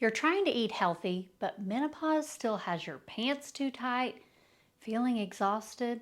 You're trying to eat healthy, but menopause still has your pants too tight, feeling exhausted,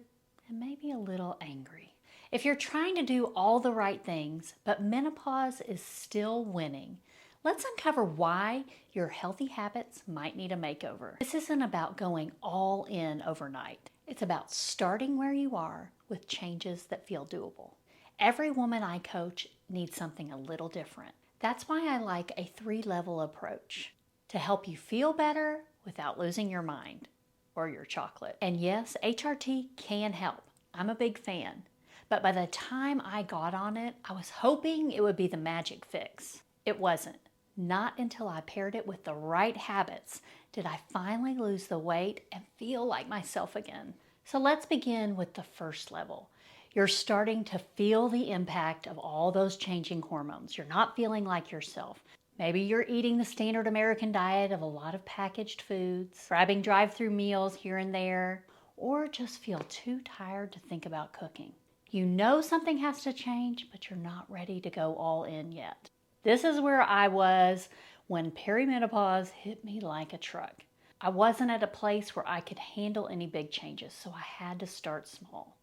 and maybe a little angry. If you're trying to do all the right things, but menopause is still winning, let's uncover why your healthy habits might need a makeover. This isn't about going all in overnight. It's about starting where you are with changes that feel doable. Every woman I coach needs something a little different. That's why I like a 3-level approach to help you feel better without losing your mind or your chocolate. And yes, HRT can help. I'm a big fan. But by the time I got on it, I was hoping it would be the magic fix. It wasn't. Not until I paired it with the right habits did I finally lose the weight and feel like myself again. So let's begin with the first level. You're starting to feel the impact of all those changing hormones. You're not feeling like yourself. Maybe you're eating the standard American diet of a lot of packaged foods, grabbing drive-through meals here and there, or just feel too tired to think about cooking. You know something has to change, but you're not ready to go all in yet. This is where I was when perimenopause hit me like a truck. I wasn't at a place where I could handle any big changes, so I had to start small.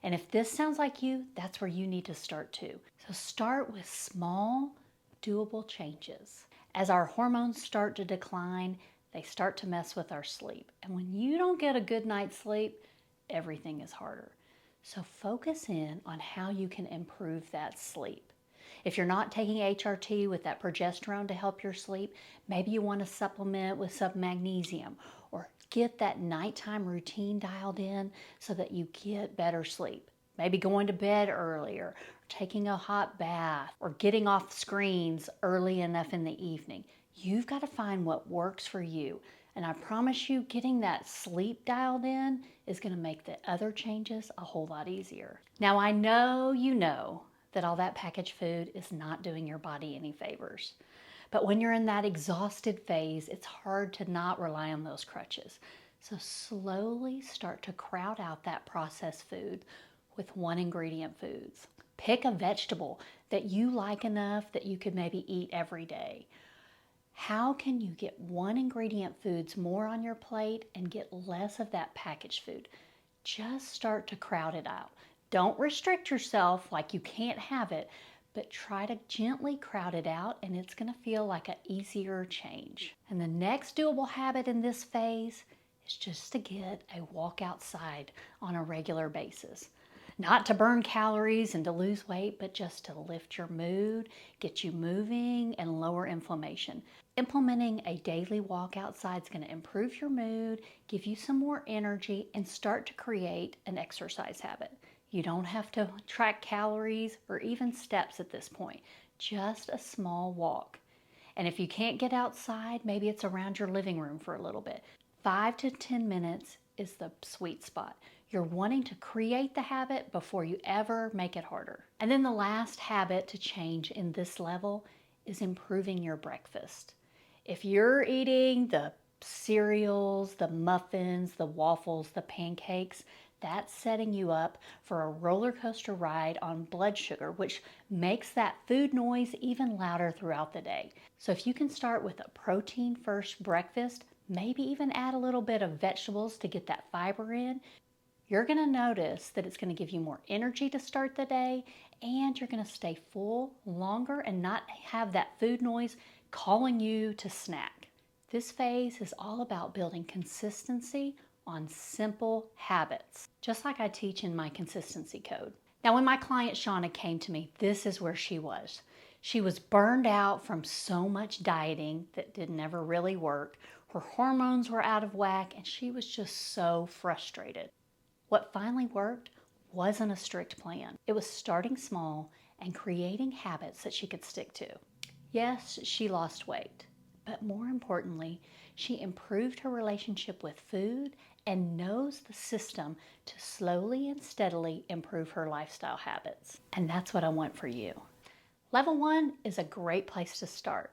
And if this sounds like you, that's where you need to start too. So start with small, doable changes. As our hormones start to decline, they start to mess with our sleep. And when you don't get a good night's sleep, everything is harder. So focus in on how you can improve that sleep. If you're not taking HRT with that progesterone to help your sleep, maybe you want to supplement with some magnesium or get that nighttime routine dialed in so that you get better sleep. Maybe going to bed earlier, or taking a hot bath, or getting off screens early enough in the evening. You've got to find what works for you. And I promise you, getting that sleep dialed in is going to make the other changes a whole lot easier. Now, I know you know that all that packaged food is not doing your body any favors. But when you're in that exhausted phase, it's hard to not rely on those crutches. So slowly start to crowd out that processed food with one ingredient foods. Pick a vegetable that you like enough that you could maybe eat every day. How can you get one ingredient foods more on your plate and get less of that packaged food? Just start to crowd it out. Don't restrict yourself like you can't have it, but try to gently crowd it out, and it's going to feel like an easier change. And the next doable habit in this phase is just to get a walk outside on a regular basis. Not to burn calories and to lose weight, but just to lift your mood, get you moving, and lower inflammation. Implementing a daily walk outside is going to improve your mood, give you some more energy, and start to create an exercise habit. You don't have to track calories or even steps at this point, just a small walk. And if you can't get outside, maybe it's around your living room for a little bit. 5 to 10 minutes is the sweet spot. You're wanting to create the habit before you ever make it harder. And then the last habit to change in this level is improving your breakfast. If you're eating the cereals, the muffins, the waffles, the pancakes, that's setting you up for a roller coaster ride on blood sugar, which makes that food noise even louder throughout the day. So if you can start with a protein first breakfast, maybe even add a little bit of vegetables to get that fiber in, you're going to notice that it's going to give you more energy to start the day, and you're going to stay full longer and not have that food noise calling you to snack. This phase is all about building consistency on simple habits, just like I teach in my consistency code. Now, when my client Shauna came to me, this is where she was. She was burned out from so much dieting that didn't ever really work. Her hormones were out of whack, and she was just so frustrated. What finally worked wasn't a strict plan. It was starting small and creating habits that she could stick to. Yes, she lost weight, but more importantly, she improved her relationship with food and knows the system to slowly and steadily improve her lifestyle habits. And that's what I want for you. Level 1 is a great place to start.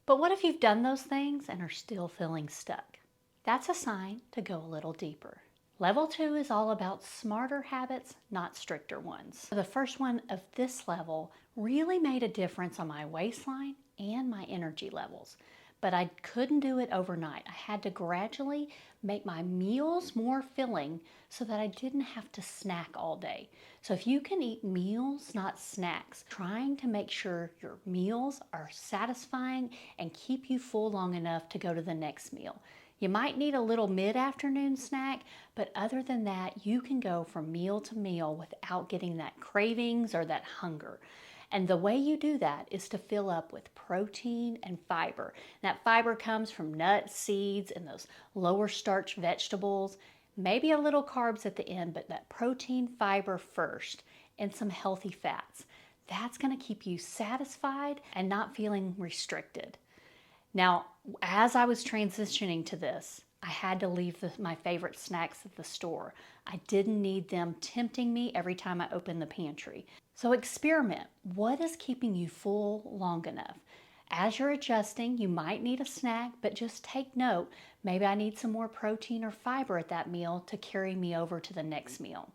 But what if you've done those things and are still feeling stuck? That's a sign to go a little deeper. Level 2 is all about smarter habits, not stricter ones. The first one of this level really made a difference on my waistline and my energy levels. but I couldn't do it overnight. I had to gradually make my meals more filling so that I didn't have to snack all day. So if you can eat meals, not snacks, trying to make sure your meals are satisfying and keep you full long enough to go to the next meal. You might need a little mid-afternoon snack, but other than that, you can go from meal to meal without getting that cravings or that hunger. And the way you do that is to fill up with protein and fiber. That fiber comes from nuts, seeds, and those lower starch vegetables. Maybe a little carbs at the end, but that protein, fiber first, and some healthy fats. That's going to keep you satisfied and not feeling restricted. Now, as I was transitioning to this, I had to leave my favorite snacks at the store. I didn't need them tempting me every time I opened the pantry. So experiment. What is keeping you full long enough? As you're adjusting, you might need a snack, but just take note. Maybe I need some more protein or fiber at that meal to carry me over to the next meal.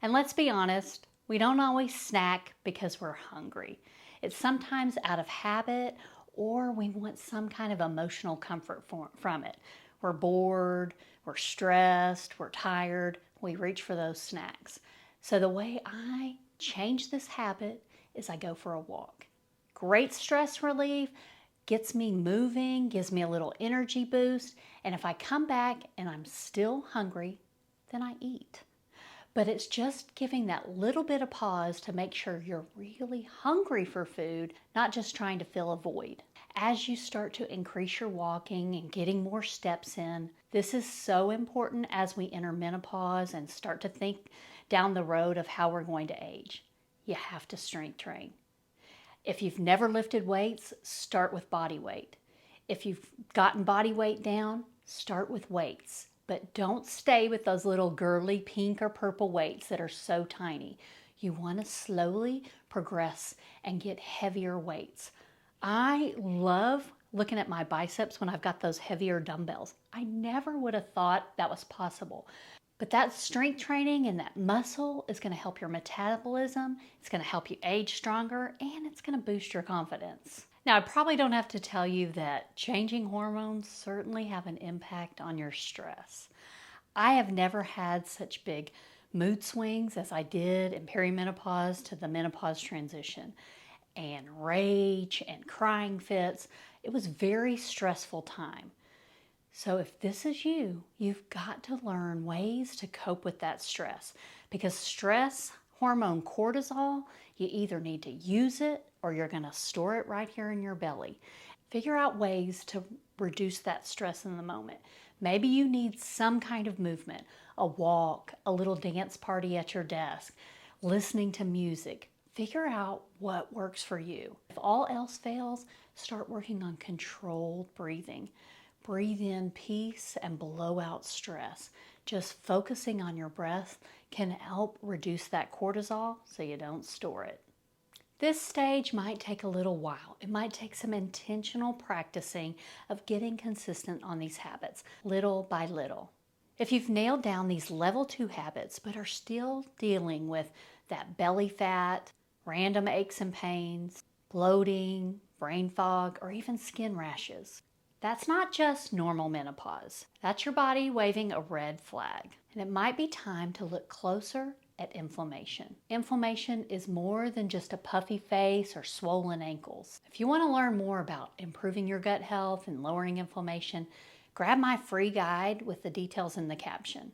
And let's be honest, we don't always snack because we're hungry. It's sometimes out of habit, or we want some kind of emotional comfort from it. We're bored, we're stressed, we're tired, we reach for those snacks. So the way I change this habit is I go for a walk. Great stress relief, gets me moving, gives me a little energy boost, and if I come back and I'm still hungry, then I eat. But it's just giving that little bit of pause to make sure you're really hungry for food, not just trying to fill a void. As you start to increase your walking and getting more steps in, this is so important as we enter menopause and start to think down the road of how we're going to age. You have to strength train. If you've never lifted weights, start with body weight. If you've gotten body weight down, start with weights. But don't stay with those little girly pink or purple weights that are so tiny. You want to slowly progress and get heavier weights. I love looking at my biceps when I've got those heavier dumbbells. I never would have thought that was possible. But that strength training and that muscle is going to help your metabolism, it's going to help you age stronger, and it's going to boost your confidence. Now, I probably don't have to tell you that changing hormones certainly have an impact on your stress. I have never had such big mood swings as I did in perimenopause to the menopause transition, and rage and crying fits. It was a very stressful time. So if this is you, you've got to learn ways to cope with that stress, because stress hormone cortisol, you either need to use it or you're going to store it right here in your belly. Figure out ways to reduce that stress in the moment. Maybe you need some kind of movement, a walk, a little dance party at your desk, listening to music. Figure out what works for you. If all else fails, start working on controlled breathing. Breathe in peace and blow out stress. Just focusing on your breath can help reduce that cortisol so you don't store it. This stage might take a little while. It might take some intentional practicing of getting consistent on these habits, little by little. If you've nailed down these level 2 habits but are still dealing with that belly fat, random aches and pains, bloating, brain fog, or even skin rashes, that's not just normal menopause. That's your body waving a red flag. And it might be time to look closer at inflammation. Inflammation is more than just a puffy face or swollen ankles. If you want to learn more about improving your gut health and lowering inflammation, grab my free guide with the details in the caption.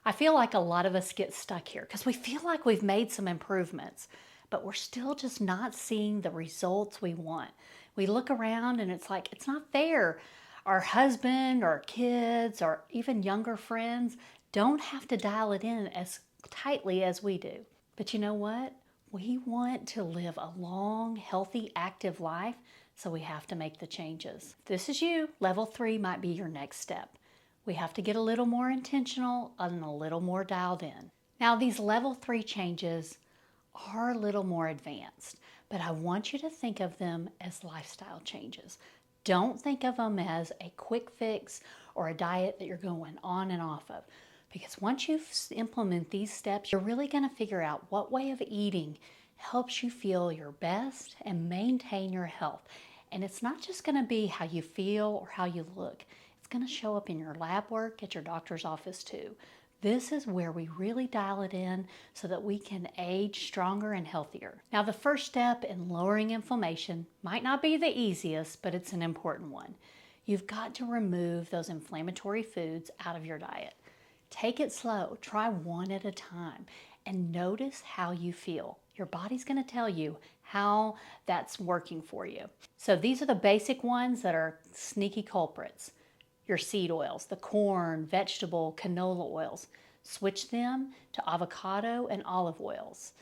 I feel like a lot of us get stuck here because we feel like we've made some improvements, but we're still just not seeing the results we want. We look around and it's like, it's not fair. Our husband, our kids, or even younger friends don't have to dial it in as tightly as we do. But you know what? We want to live a long, healthy, active life, so we have to make the changes. If this is you, level 3 might be your next step. We have to get a little more intentional and a little more dialed in. Now, these level 3 changes are a little more advanced, but I want you to think of them as lifestyle changes. Don't think of them as a quick fix or a diet that you're going on and off of. Because once you implement these steps, you're really going to figure out what way of eating helps you feel your best and maintain your health. And it's not just going to be how you feel or how you look. It's going to show up in your lab work at your doctor's office too. This is where we really dial it in so that we can age stronger and healthier. Now, the first step in lowering inflammation might not be the easiest, but it's an important one. You've got to remove those inflammatory foods out of your diet. Take it slow, try one at a time, and notice how you feel. Your body's going to tell you how that's working for you. So these are the basic ones that are sneaky culprits. Your seed oils, the corn, vegetable, canola oils. Switch them to avocado and olive oils.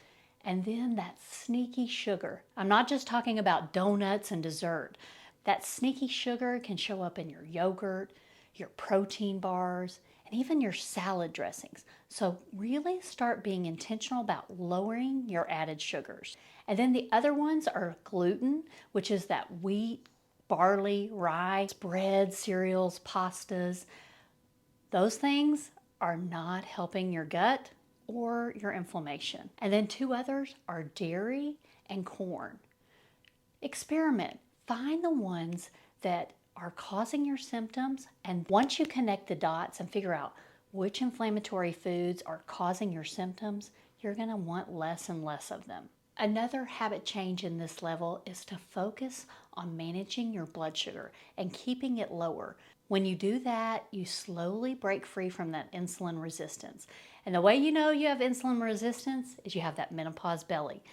And then that sneaky sugar. I'm not just talking about donuts and dessert. That sneaky sugar can show up in your yogurt, your protein bars, and even your salad dressings. So really start being intentional about lowering your added sugars. And then the other ones are gluten, which is that wheat, barley, rye, bread, cereals, pastas. Those things are not helping your gut or your inflammation. And then two others are dairy and corn. Experiment. Find the ones that are causing your symptoms, and once you connect the dots and figure out which inflammatory foods are causing your symptoms, you're going to want less and less of them. Another habit change in this level is to focus on managing your blood sugar and keeping it lower. When you do that, you slowly break free from that insulin resistance. And the way you know you have insulin resistance is you have that menopause belly.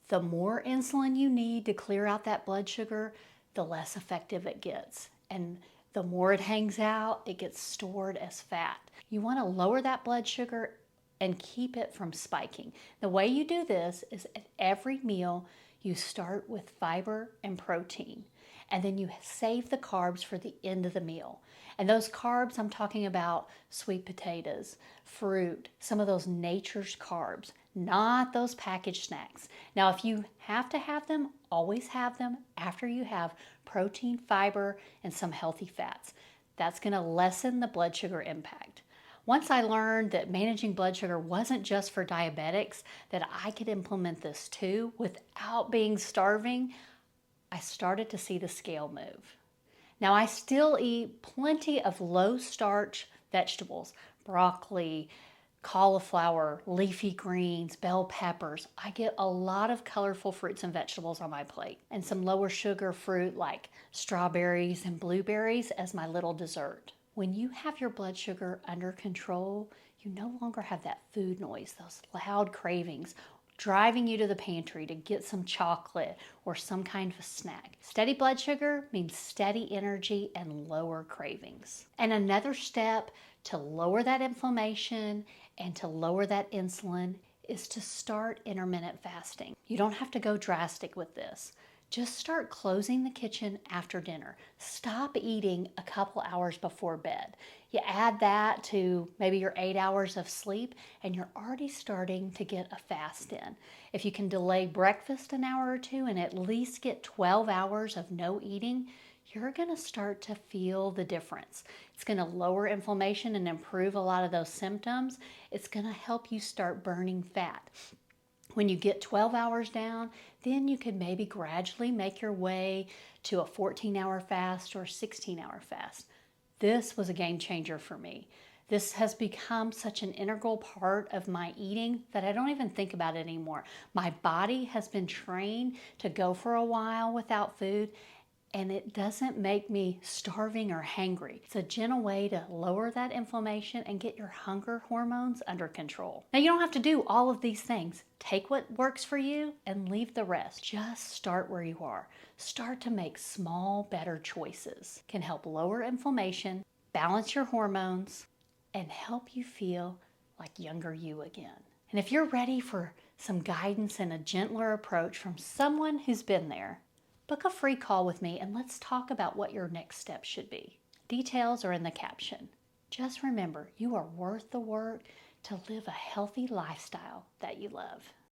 The more insulin you need to clear out that blood sugar, the less effective it gets. And the more it hangs out, it gets stored as fat. You want to lower that blood sugar and keep it from spiking. The way you do this is at every meal, you start with fiber and protein, and then you save the carbs for the end of the meal. And those carbs, I'm talking about sweet potatoes, fruit, some of those nature's carbs, not those packaged snacks. Now, if you have to have them, always have them after you have protein, fiber, and some healthy fats. That's going to lessen the blood sugar impact. Once I learned that managing blood sugar wasn't just for diabetics, that I could implement this too without being starving, I started to see the scale move. Now, I still eat plenty of low-starch vegetables, broccoli, cauliflower, leafy greens, bell peppers. I get a lot of colorful fruits and vegetables on my plate, and some lower sugar fruit like strawberries and blueberries as my little dessert. When you have your blood sugar under control, you no longer have that food noise, those loud cravings, driving you to the pantry to get some chocolate or some kind of a snack. Steady blood sugar means steady energy and lower cravings. And another step to lower that inflammation and to lower that insulin is to start intermittent fasting. You don't have to go drastic with this. Just start closing the kitchen after dinner. Stop eating a couple hours before bed. You add that to maybe your 8 hours of sleep, and you're already starting to get a fast in. If you can delay breakfast an hour or two and at least get 12 hours of no eating, you're going to start to feel the difference. It's going to lower inflammation and improve a lot of those symptoms. It's going to help you start burning fat. When you get 12 hours down, then you can maybe gradually make your way to a 14-hour fast or 16-hour fast. This was a game changer for me. This has become such an integral part of my eating that I don't even think about it anymore. My body has been trained to go for a while without food, and it doesn't make me starving or hangry. It's a gentle way to lower that inflammation and get your hunger hormones under control. Now, you don't have to do all of these things. Take what works for you and leave the rest. Just start where you are. Start to make small, better choices. It can help lower inflammation, balance your hormones, and help you feel like younger you again. And if you're ready for some guidance and a gentler approach from someone who's been there, book a free call with me and let's talk about what your next step should be. Details are in the caption. Just remember, you are worth the work to live a healthy lifestyle that you love.